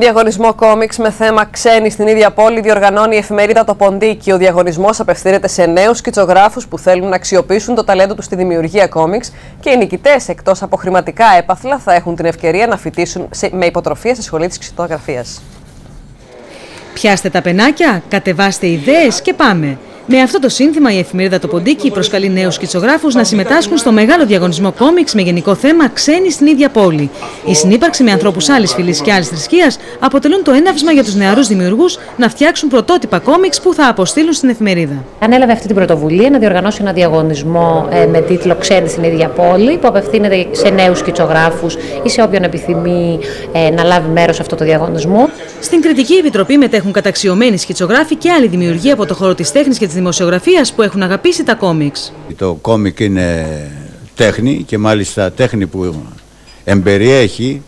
Διαγωνισμό κόμιξ με θέμα ξένοι στην ίδια πόλη διοργανώνει η εφημερίδα Το Ποντίκι. Ο διαγωνισμός απευθύνεται σε νέους σκητσογράφους που θέλουν να αξιοποιήσουν το ταλέντο τους στη δημιουργία κόμιξ και οι νικητές, εκτός από χρηματικά έπαθλα, θα έχουν την ευκαιρία να φοιτήσουν με υποτροφία στη σχολή της σκητσογραφίας. Πιάστε τα πενάκια, κατεβάστε ιδέες και πάμε. Με αυτό το σύνθημα, η εφημερίδα Το Ποντίκι προσκαλεί νέους σκητσογράφους να συμμετάσχουν στο μεγάλο διαγωνισμό κόμιξ με γενικό θέμα ξένοι στην ίδια πόλη. Η συνύπαρξη με ανθρώπους άλλης φυλής και άλλης θρησκείας αποτελούν το έναυσμα για τους νεαρούς δημιουργούς να φτιάξουν πρωτότυπα κόμιξ που θα αποστείλουν στην εφημερίδα. Ανέλαβε αυτή την πρωτοβουλία να διοργανώσει ένα διαγωνισμό με τίτλο «Ξένοι στην ίδια πόλη», που απευθύνεται σε νέους σκητσογράφους ή σε όποιον επιθυμεί να λάβει μέρος σε αυτό το διαγωνισμό. Στην κριτική επιτροπή μετέχουν καταξιωμένοι σκητσογράφοι και άλλοι δημιουργοί από το χώρο της τέχνης και της δημοσιογραφίας που έχουν αγαπήσει τα κόμιξ. Το κόμικ είναι τέχνη και μάλιστα τέχνη που εμπεριέχει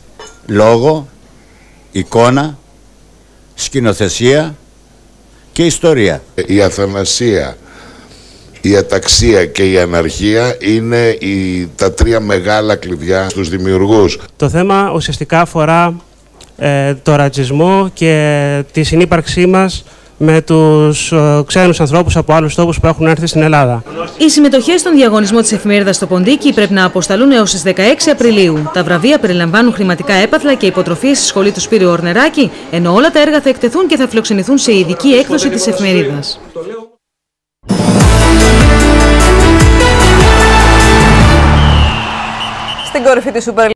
λόγο, εικόνα, σκηνοθεσία και ιστορία. Η αθανασία, η αταξία και η αναρχία είναι τα τρία μεγάλα κλειδιά στους δημιουργούς. Το θέμα ουσιαστικά αφορά το ρατσισμό και τη συνύπαρξή μας με τους ξένους ανθρώπους από άλλους τόπους που έχουν έρθει στην Ελλάδα. Οι συμμετοχές στον διαγωνισμό της εφημερίδας Το Ποντίκι πρέπει να αποσταλούν έως τις 16 Απριλίου. Τα βραβεία περιλαμβάνουν χρηματικά έπαθλα και υποτροφίες στη σχολή του Σπύριου Ορνεράκη, ενώ όλα τα έργα θα εκτεθούν και θα φιλοξενηθούν σε ειδική έκδοση της εφημερίδας. Στην κορυφή της Super